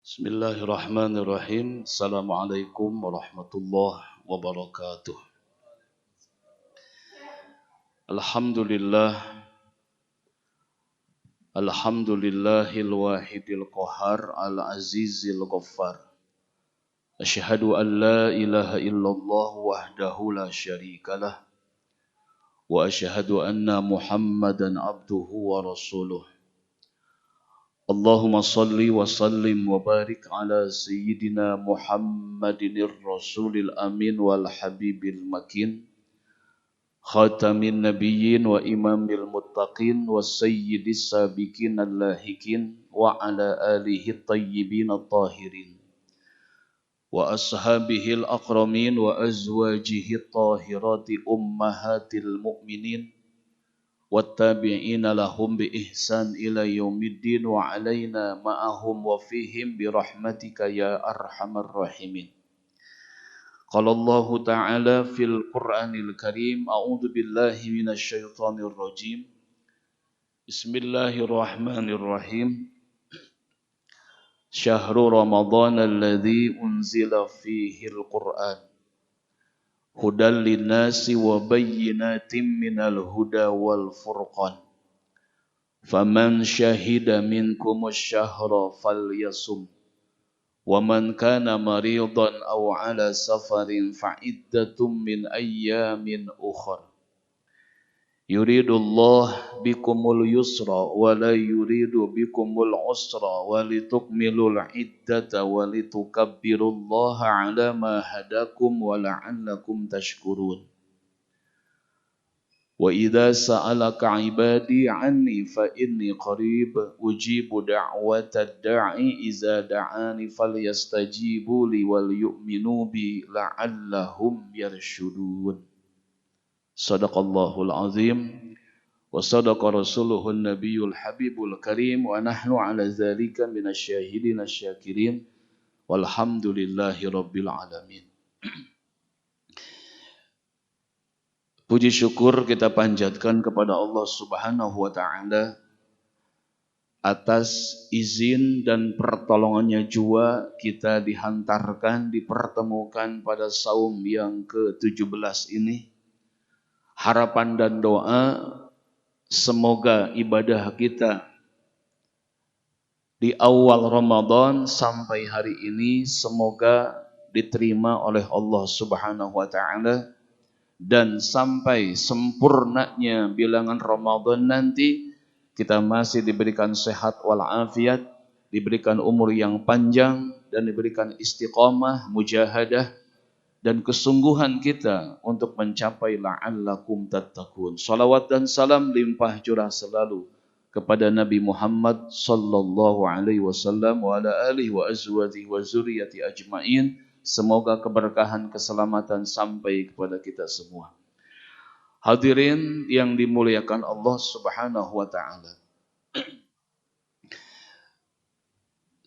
Bismillahirrahmanirrahim. Assalamualaikum warahmatullahi wabarakatuh. Alhamdulillah. Alhamdulillahil wahidil qahar al-azizil ghaffar. Asyhadu an la ilaha illallah wahdahu la syarikalah. Wa asyhadu anna Muhammadan abduhu wa rasuluh. Allahumma salli wa sallim wa barik ala sayyidina Muhammadinir rasulil amin wal habibil makin khatamin nabiyyin wa imamil muttaqin wa sayyidis sabiqin al-lahikin wa ala alihi tayyibin at-tahirin wa ashabihil akramin wa azwajihi tahirati ummahatil mu'minin wattabi'ina lahum bi ihsan ila yaumiddin wa alaina ma'ahum wa fihim bi rahmatika ya arhamar rahimin. Qala Allah ta'ala fil Qur'anil Karim, a'udzu billahi minasy syaithanir rajim. Bismillahirrahmanirrahim. Syahrul Ramadan alladzi unzila fihil Qur'an hudal linnasi wa bayyinatin minal huda wal furqan faman syahida minkumus syahra falyasum wa man kana maridan aw ala safarin fa'iddatum min ayyamin ukhra yuridullah bikumul yusra wa la yuridu bikumul usra wa litukmilul iddata wa litukabbirullaha ala ma hadakum wa la'allakum tashkurun. Wa idza sa'alaka ibadi anni fa inni qarib ujibu da'watad da'i idza da'ani falyastajibu li wal yu'minu bi la'allahum yarshudun. Sadaqallahul azim wa sadaqa rasuluhun nabiyul habibul karim wa nahnu ala dzalika minasyahidin asyakirin walhamdulillahi rabbil alamin. Puji syukur kita panjatkan kepada Allah Subhanahu wa taala atas izin dan pertolongannya jua kita dihantarkan dipertemukan pada saum yang ke-17 ini. Harapan dan doa semoga ibadah kita di awal Ramadan sampai hari ini semoga diterima oleh Allah Subhanahu wa taala dan sampai sempurnanya bilangan Ramadan nanti kita masih diberikan sehat walafiat, diberikan umur yang panjang dan diberikan istiqamah, mujahadah dan kesungguhan kita untuk mencapai la'allakum tattaqun. Salawat dan salam limpah curah selalu kepada Nabi Muhammad sallallahu alaihi wasallam wa ala alihi wa azwajihi wa zurriyyati ajmain. Semoga keberkahan keselamatan sampai kepada kita semua. Hadirin yang dimuliakan Allah Subhanahu wa taala.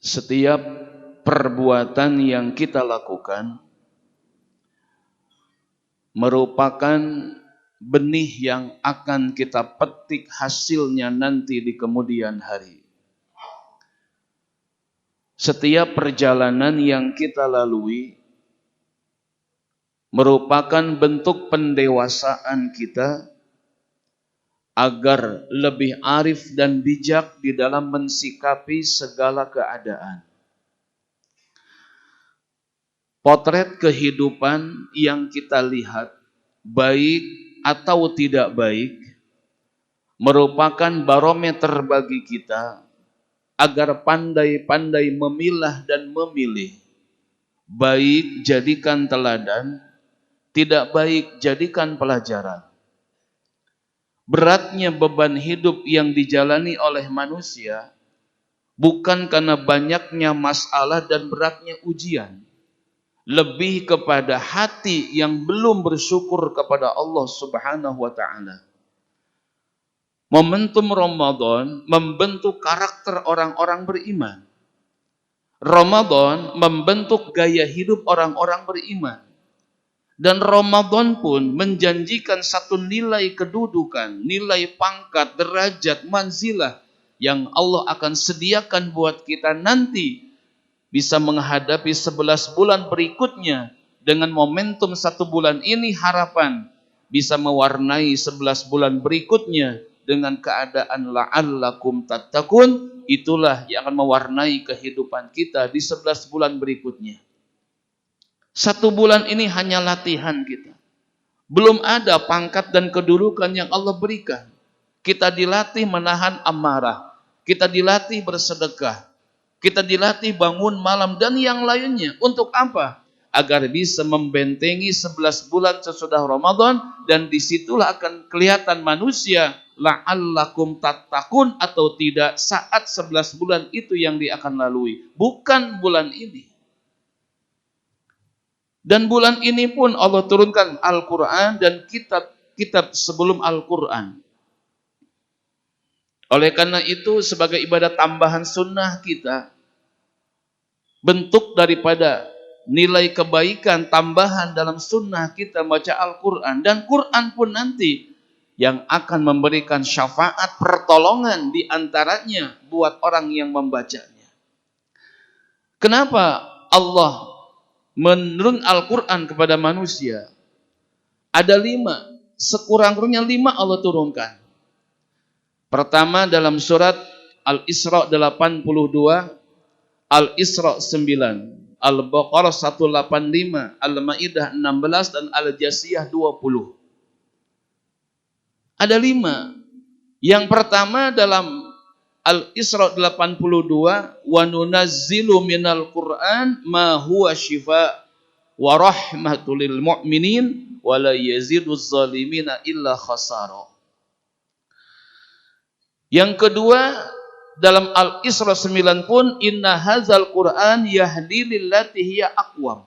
Setiap perbuatan yang kita lakukan merupakan benih yang akan kita petik hasilnya nanti di kemudian hari. Setiap perjalanan yang kita lalui merupakan bentuk pendewasaan kita agar lebih arif dan bijak di dalam mensikapi segala keadaan. Potret kehidupan yang kita lihat, baik atau tidak baik, merupakan barometer bagi kita agar pandai-pandai memilah dan memilih. Baik jadikan teladan, tidak baik jadikan pelajaran. Beratnya beban hidup yang dijalani oleh manusia bukan karena banyaknya masalah dan beratnya ujian. Lebih kepada hati yang belum bersyukur kepada Allah Subhanahu wa taala. Momentum Ramadan membentuk karakter orang-orang beriman. Ramadan membentuk gaya hidup orang-orang beriman. Dan Ramadan pun menjanjikan satu nilai kedudukan, nilai pangkat, derajat, manzilah yang Allah akan sediakan buat kita nanti bisa menghadapi 11 bulan berikutnya dengan momentum 1 bulan ini, harapan bisa mewarnai 11 bulan berikutnya dengan keadaan la'allakum tattaqun. Itulah yang akan mewarnai kehidupan kita di 11 bulan berikutnya. 1 bulan ini hanya latihan kita. Belum ada pangkat dan kedudukan yang Allah berikan. Kita dilatih menahan amarah, kita dilatih bersedekah, kita dilatih bangun malam dan yang lainnya. Untuk apa? Agar bisa membentengi 11 bulan sesudah Ramadan, dan disitulah akan kelihatan manusia la'allakum tattaqun atau tidak saat 11 bulan itu yang dia akan lalui, bukan bulan ini. Dan bulan ini pun Allah turunkan Al-Quran dan kitab-kitab sebelum Al-Quran. Oleh karena itu, sebagai ibadah tambahan sunnah kita, bentuk daripada nilai kebaikan tambahan dalam sunnah kita baca Al-Quran. Dan Quran pun nanti yang akan memberikan syafaat pertolongan diantaranya buat orang yang membacanya. Kenapa Allah menurun Al-Quran kepada manusia? Ada 5, sekurang-kurangnya 5 Allah turunkan. Pertama dalam surat Al-Isra 82, Al-Isra 9, Al-Baqarah 185, Al-Maidah 16, dan Al-Jasiyah 20. Ada 5. Yang pertama dalam Al-Isra 82, wa nunazzilu minal Qur'an ma huwa shifa wa rahmatul lil mu'minin wa la yaziduz zalimina illa khasara. Yang kedua dalam Al-Isra 9 pun, inna hadzal Qur'an yahdi lillati hiya aqwam.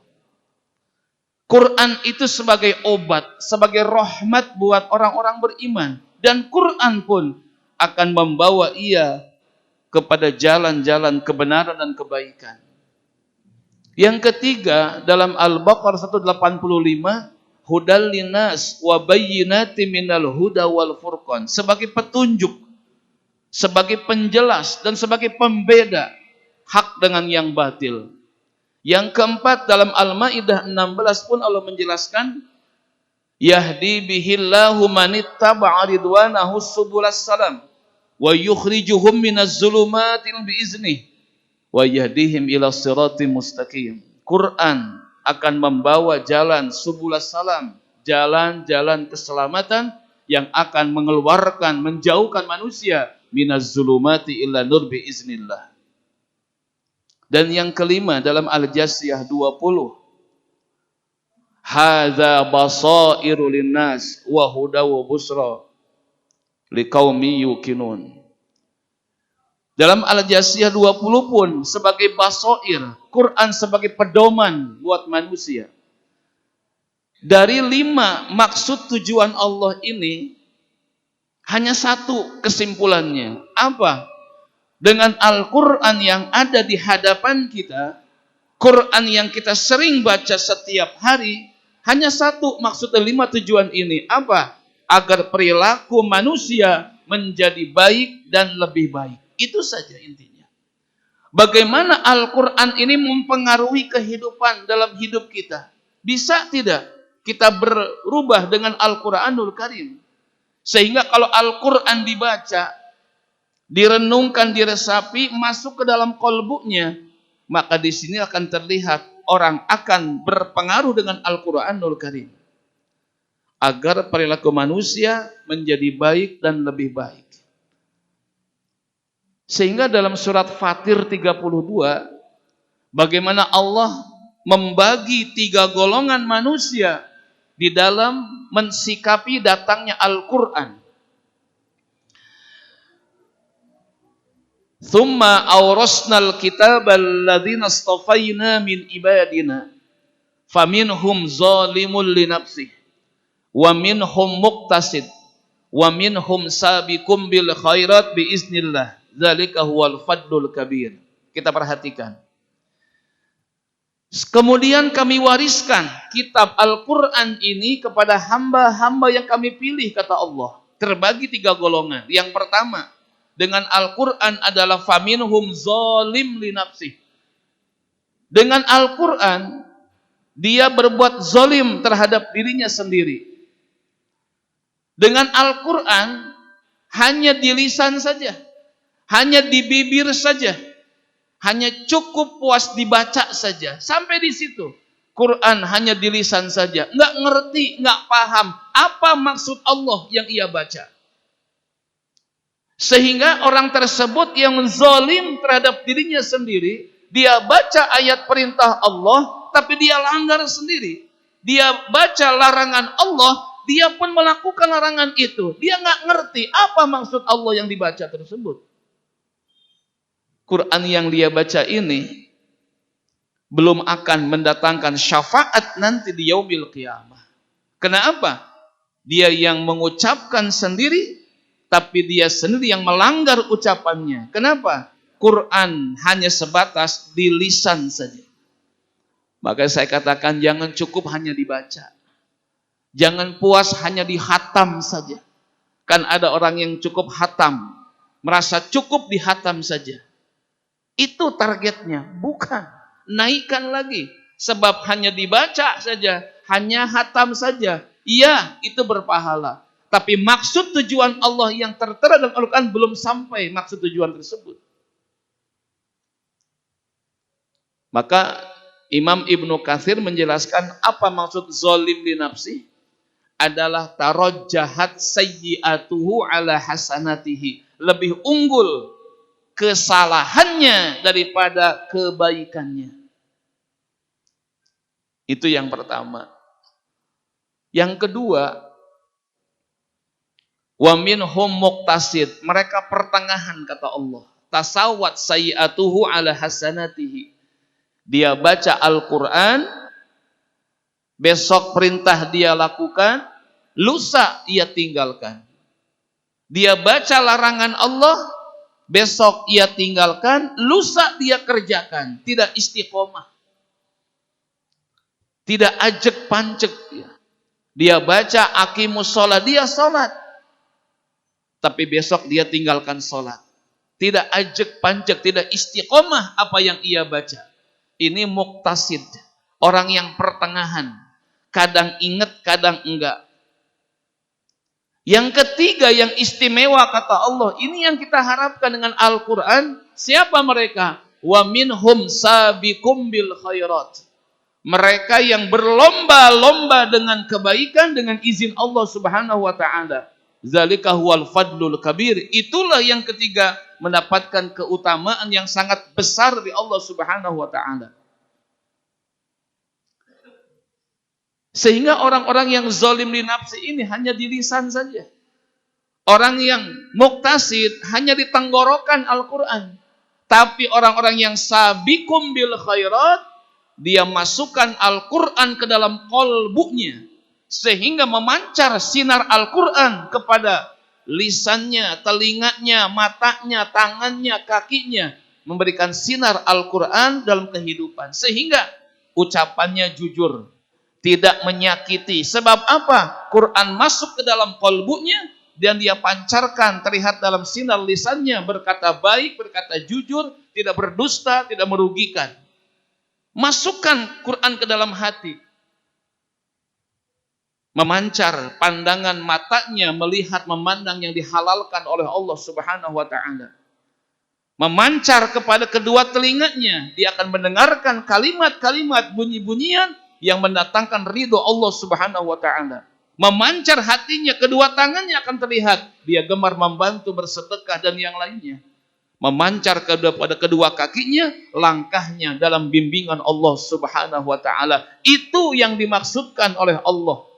Quran itu sebagai obat, sebagai rahmat buat orang-orang beriman, dan Quran pun akan membawa ia kepada jalan-jalan kebenaran dan kebaikan. Yang ketiga dalam Al-Baqarah 185, hudal linnas wa bayyinatin minal huda wal furqan, sebagai petunjuk, sebagai penjelas dan sebagai pembeda hak dengan yang batil. Yang keempat dalam Al-Maidah 16 pun Allah menjelaskan, yahdi bihillahu manittaba'a ridwanahu subulas salam wa yukhrijuhum minaz zulumatil biiznih wa yahdihim ila siratim mustaqim. Quran akan membawa jalan subulas salam, jalan-jalan keselamatan yang akan mengeluarkan, menjauhkan manusia minaz zulumati illa nur biiznillah. Dan yang kelima dalam Al-Jasiyah 20, hadza basairu linnas wa huda wa busra liqaumi yuqinun. Dalam Al-Jasiyah 20 pun sebagai basair, Quran sebagai pedoman buat manusia. Dari 5 maksud tujuan Allah ini, hanya 1 kesimpulannya. Apa? Dengan Al-Quran yang ada di hadapan kita, Quran yang kita sering baca setiap hari, hanya 1 maksud 5 tujuan ini. Apa? Agar perilaku manusia menjadi baik dan lebih baik. Itu saja intinya. Bagaimana Al-Quran ini mempengaruhi kehidupan dalam hidup kita? Bisa tidak kita berubah dengan Al-Quranul Karim? Sehingga kalau Al-Quran dibaca, direnungkan, diresapi, masuk ke dalam kolbunya, maka di sini akan terlihat orang akan berpengaruh dengan Al-Quranul Karim. Agar perilaku manusia menjadi baik dan lebih baik. Sehingga dalam surat Fatir 32, bagaimana Allah membagi 3 golongan manusia di dalam mensikapi datangnya Al-Quran. Thumma awrasnal kitabal ladzina astafaina min ibadina faminhum zalimun li nafsihi wa minhum muqtasid wa minhum sabiqum bil khairat biiznillah dzalika huwal fadlul kabir. Kita perhatikan. Kemudian kami wariskan kitab Al-Quran ini kepada hamba-hamba yang kami pilih, kata Allah. Terbagi 3 golongan. Yang pertama, dengan Al-Quran adalah faminhum zalim li nafsih. Dengan Al-Quran, dia berbuat zalim terhadap dirinya sendiri. Dengan Al-Quran, hanya di lisan saja, hanya di bibir saja, hanya cukup puas dibaca saja. Sampai di situ. Quran hanya di lisan saja. Nggak ngerti, nggak paham apa maksud Allah yang ia baca. Sehingga orang tersebut yang zalim terhadap dirinya sendiri, dia baca ayat perintah Allah, tapi dia langgar sendiri. Dia baca larangan Allah, dia pun melakukan larangan itu. Dia nggak ngerti apa maksud Allah yang dibaca tersebut. Quran yang dia baca ini belum akan mendatangkan syafaat nanti di yaumil qiyamah. Kenapa? Dia yang mengucapkan sendiri, tapi dia sendiri yang melanggar ucapannya. Kenapa? Quran hanya sebatas di lisan saja. Maka saya katakan jangan cukup hanya dibaca. Jangan puas hanya dihatam saja. Kan ada orang yang cukup hatam, merasa cukup dihatam saja. Itu targetnya, bukan. Naikkan lagi. Sebab hanya dibaca saja, hanya hatam saja. Iya, itu berpahala. Tapi maksud tujuan Allah yang tertera dalam Al-Quran belum sampai maksud tujuan tersebut. Maka Imam Ibnu Katsir menjelaskan apa maksud zalim li nafsi adalah tarajjahat sayyi'atuhu ala hasanatihi. Lebih unggul kesalahannya daripada kebaikannya. Itu yang pertama. Yang kedua, wa minhum muqtasid, mereka pertengahan kata Allah. Tasawwat sayyi'atuhu ala hasanatihi. Dia baca Al-Quran, besok perintah dia lakukan, lusa ia tinggalkan. Dia baca larangan Allah, besok ia tinggalkan, lusa dia kerjakan. Tidak istiqomah. Tidak ajek pancek dia. Dia baca aqimus sholat, dia sholat. Tapi besok dia tinggalkan sholat. Tidak ajek pancek, tidak istiqomah apa yang ia baca. Ini muqtasid, orang yang pertengahan, kadang ingat, kadang enggak. Yang ketiga yang istimewa kata Allah, ini yang kita harapkan dengan Al-Quran. Siapa mereka? Wa minhum sabiqum bil khairat. Mereka yang berlomba-lomba dengan kebaikan dengan izin Allah Subhanahu wa taala. Zalika huwal fadlul kabir. Itulah yang ketiga mendapatkan keutamaan yang sangat besar di Allah Subhanahu wa taala. Sehingga orang-orang yang zalim li nafsi ini hanya di lisan saja. Orang yang muqtasid hanya di tenggorokan Al-Quran. Tapi orang-orang yang sabiqum bil khairat, dia masukkan Al-Quran ke dalam qalbunya. Sehingga memancar sinar Al-Quran kepada lisannya, telinganya, matanya, tangannya, kakinya. Memberikan sinar Al-Quran dalam kehidupan. Sehingga ucapannya jujur. Tidak menyakiti. Sebab apa? Quran masuk ke dalam qalbunya dan dia pancarkan terlihat dalam sinar lisannya. Berkata baik, berkata jujur, tidak berdusta, tidak merugikan. Masukkan Quran ke dalam hati. Memancar pandangan matanya melihat memandang yang dihalalkan oleh Allah Subhanahu wa taala. Memancar kepada kedua telinganya, dia akan mendengarkan kalimat-kalimat bunyi-bunyian yang mendatangkan ridho Allah Subhanahu wa taala. Memancar hatinya, kedua tangannya akan terlihat dia gemar membantu, bersedekah dan yang lainnya. Memancar pada kedua kakinya, langkahnya dalam bimbingan Allah Subhanahu wa taala. Itu yang dimaksudkan oleh Allah.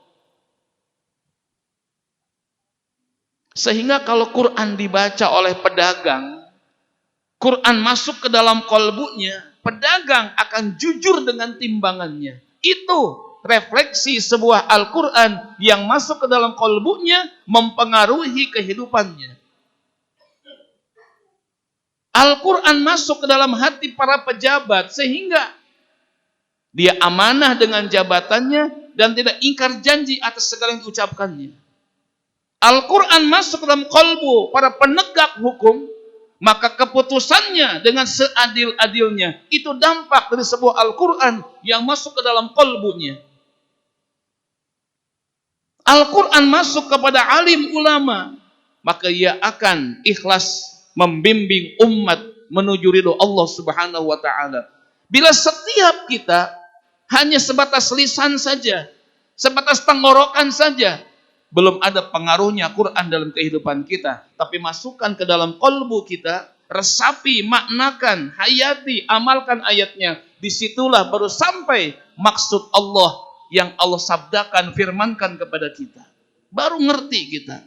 Sehingga kalau Quran dibaca oleh pedagang, Quran masuk ke dalam qalbunya, pedagang akan jujur dengan timbangannya. Itu refleksi sebuah Al-Quran yang masuk ke dalam qalbunya, mempengaruhi kehidupannya. Al-Quran masuk ke dalam hati para pejabat sehingga dia amanah dengan jabatannya dan tidak ingkar janji atas segala yang diucapkannya. Al-Quran masuk ke dalam qalbu para penegak hukum, maka keputusannya dengan seadil-adilnya. Itu dampak dari sebuah Al-Quran yang masuk ke dalam qalbunya. Al-Quran masuk kepada alim ulama, maka ia akan ikhlas membimbing umat menuju ridho Allah Subhanahu wa taala. Bila setiap kita hanya sebatas lisan saja, sebatas tenggorokan saja, belum ada pengaruhnya Quran dalam kehidupan kita, tapi masukkan ke dalam qalbu kita, resapi, maknakan, hayati, amalkan ayatnya, disitulah baru sampai maksud Allah yang Allah sabdakan, firmankan kepada kita. Baru ngerti kita.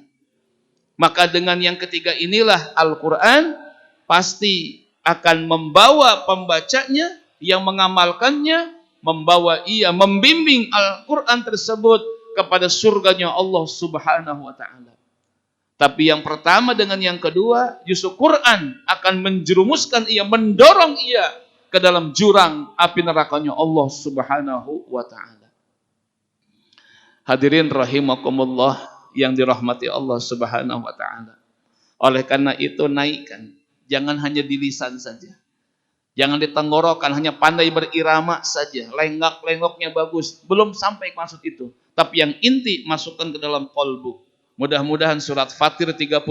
Maka dengan yang ketiga inilah Al-Quran pasti akan membawa pembacanya yang mengamalkannya, membawa ia membimbing Al-Quran tersebut kepada surganya Allah Subhanahu wa ta'ala. Tapi yang pertama dengan yang kedua, justru Quran akan menjerumuskan ia, mendorong ia ke dalam jurang api nerakanya Allah Subhanahu wa ta'ala. Hadirin rahimakumullah yang dirahmati Allah Subhanahu wa ta'ala. Oleh karena itu naikkan, jangan hanya di lisan saja. Jangan di tenggorokan, hanya pandai berirama saja, lenggak-lenggoknya bagus, belum sampai maksud itu. Tapi yang inti masukkan ke dalam qalbu. Mudah-mudahan surat Fatir 32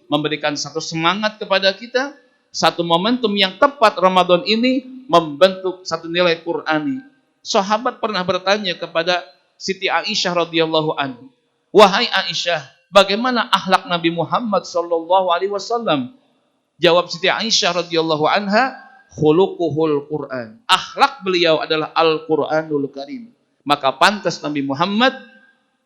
memberikan satu semangat kepada kita, satu momentum yang tepat Ramadan ini membentuk satu nilai Qur'ani. Sahabat pernah bertanya kepada Siti Aisyah radhiyallahu anha, "Wahai Aisyah, bagaimana akhlak Nabi Muhammad sallallahu alaihi wasallam?" Jawab Siti Aisyah radhiyallahu anha, "Khuluquhul Qur'an." Akhlak beliau adalah Al-Qur'anul Karim. Maka pantas Nabi Muhammad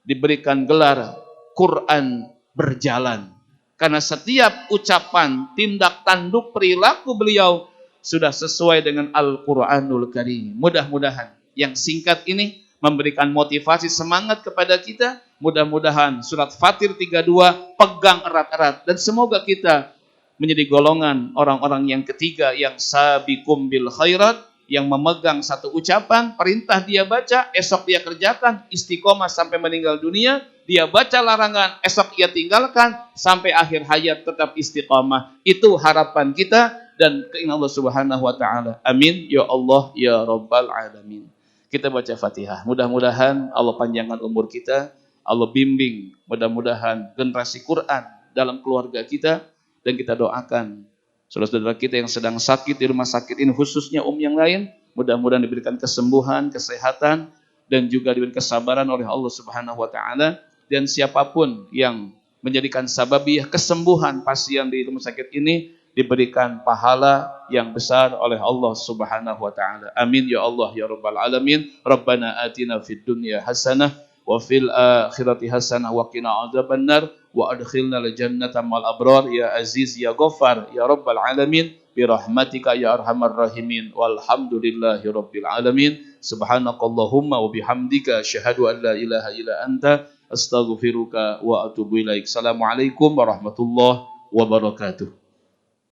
diberikan gelar Quran berjalan. Karena setiap ucapan, tindak tanduk, perilaku beliau sudah sesuai dengan Al-Qur'anul Karim. Mudah-mudahan yang singkat ini memberikan motivasi semangat kepada kita. Mudah-mudahan surat Fatir 32 pegang erat-erat. Dan semoga kita menjadi golongan orang-orang yang ketiga yang sabiqum bil khairat, yang memegang satu ucapan, perintah dia baca, esok dia kerjakan, istiqomah sampai meninggal dunia. Dia baca larangan, esok ia tinggalkan, sampai akhir hayat tetap istiqomah. Itu harapan kita dan keinginan Allah Subhanahu wa ta'ala. Amin ya Allah ya Rabbal Alamin. Kita baca Fatihah. Mudah-mudahan Allah panjangkan umur kita, Allah bimbing, mudah-mudahan generasi Quran dalam keluarga kita, dan kita doakan saudara-saudara kita yang sedang sakit di rumah sakit ini, khususnya yang lain, mudah-mudahan diberikan kesembuhan, kesehatan, dan juga diberikan kesabaran oleh Allah Subhanahu wa ta'ala. Dan siapapun yang menjadikan sababiyah kesembuhan pasien di rumah sakit ini, diberikan pahala yang besar oleh Allah Subhanahu wa ta'ala. Amin ya Allah ya Rabbal Alamin. Rabbana atina fid dunya hasanah wa fil akhirati hasanah wa qina adzabannar wa adkhilna al jannata ma'al abrar ya aziz ya ghaffar ya Rabbal Alamin bi rahmatika ya arhamar rahimin. Walhamdulillahi rabbil alamin. Subhanakallahumma wa bihamdika asyhadu an la ilaha illa anta astaghfiruka wa atubu ilaik. Assalamualaikum warahmatullahi wabarakatuh.